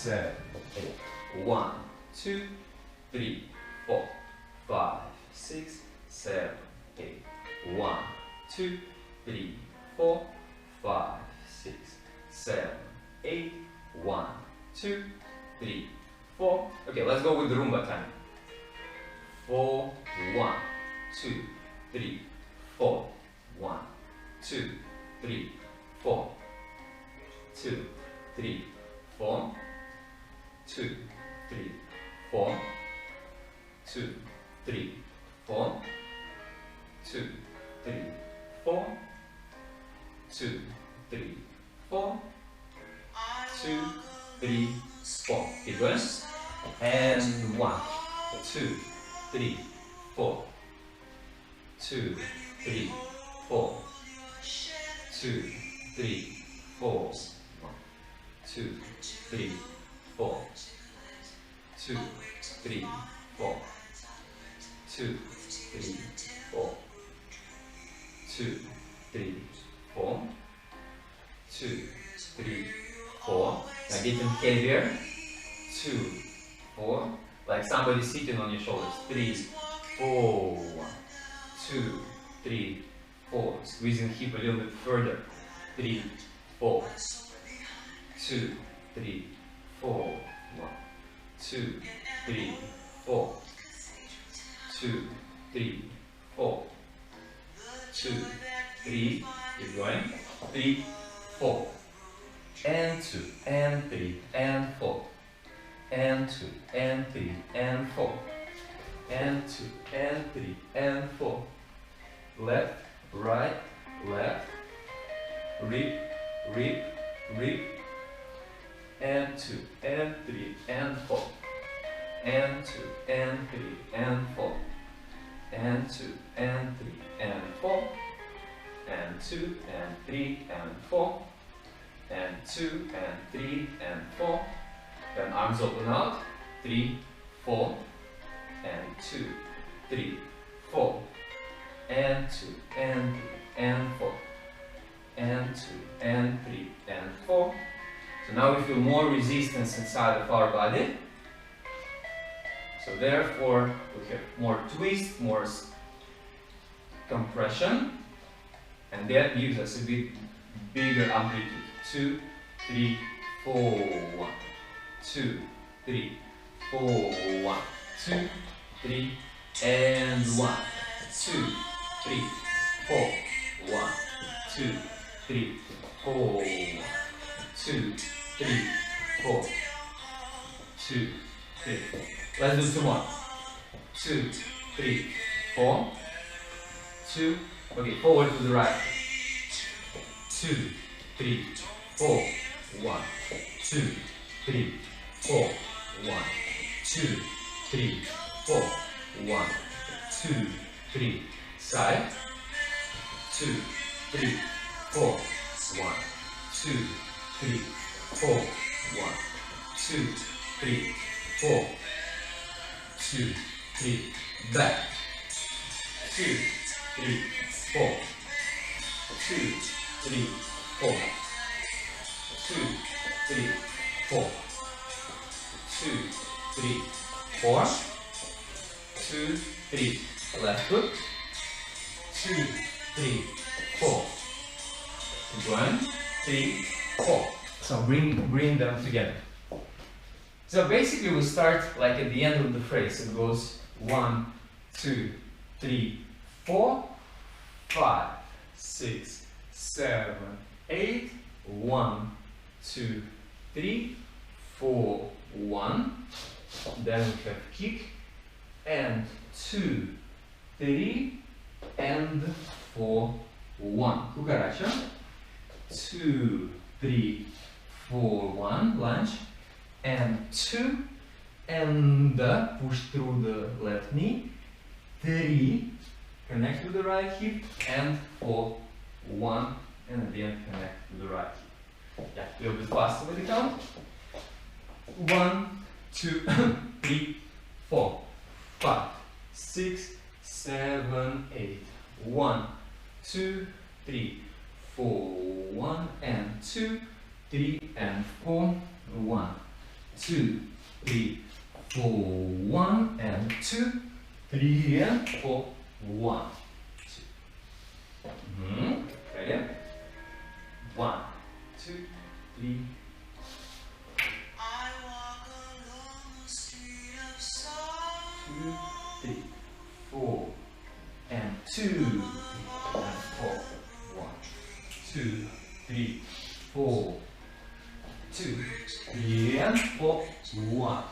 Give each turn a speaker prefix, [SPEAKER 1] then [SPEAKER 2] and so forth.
[SPEAKER 1] 7, 8. 1, 2, 3, 4, 5, 6, 7, 8. 1, 2, 3, 4, 5, 6, 7, 8. 1, 2, 3, 4. Okay, let's go with the Rumba time. 4, 1, 2, 3, 4. 1, 2, 3, 4. 2, 3, 4. 2, 3, 4. 2, 3, 4. 2, 3, 4. 2, 3, 4. 2, 3, 4. Keep going. And 1, 2, 3, 4. 2, 3, 4. 2, 3, 4. 2, 3, 4. 2, 3, 4. 2, 3, 4. 2, 3, 4. 2, 3, 4. Now getting heavier. 2, 4. Like somebody sitting on your shoulders. 3, 4. 1, 2, 3, 4. Squeezing hip a little bit further. 3, 4. 2, 3, 4. 1, 2, 3, 4. 2, 3, 4. 2, 3. Keep going. 3, 4. And 2, and 3, and 4. And 2, and 3, and 4. And 2, and 3, and 4. Left, right, left. Rip, rip, rip. And 2, and 3, and 4. And 2, and 3, and 4. And 2, and 3, and 4. And 2, and 3, and 4. And 2, and 3, and 4. Then arms open out. 3, 4. And 2, 3, 4. And 2, and 3, and 4. And 2, and 3, and 4. So now we feel more resistance inside of our body. So therefore we have more twist, more compression, and that gives us a bit bigger amplitude. 2, 3, 4, 1. 2, 3, 4, 1. 2, 3, and 1. 2, 3, 4, 1. 2, 3, 4, 1. 2, 3, 4. 2, 3. Let's do 2 more. 2, 3, 4. 2. Okay, forward to the right. 2, 3, 4. 1, 2, 3, 4. 1, 2, 3, 4. 1, 2, 3. Side. 2, 3, 4. 1, 2, 3, 4. 1, 2, 3, 4. 2, 3. Back. 2, 3, 4. 2, 3, 4. 2, 3, 4. 2, 3, 4. 2, 3. Left foot. 2, 3, 4. 1, 3, 4. So bring them together. So basically we start like at the end of the phrase. It goes 1, 2, 3, 4, 5, 6, 7, 8. 1, 2, 3, 4, 1. Then we have kick and 2, 3, and 4, 1. Cucaracha. 2, 3, 4, 1. Lunge. And 2, and push through the left knee. 3, connect with the right hip, and 4, 1, and at the end connect to the right hip. Yeah, a little bit faster with the count. 1, 2, 3, 4, 5, 6, 7, 8. 1, 2, 3, 4, 1, and 2, 3, and 4, 1, 2, 3, 4, 1 and 2, 3 and 4, 1, 2. Ready? 1, 2, 3. I walk along the street of sorrow. 2, 3, 4 and 2 and 4, 1, 2, 3, 4, 2, 3 and 4, 1.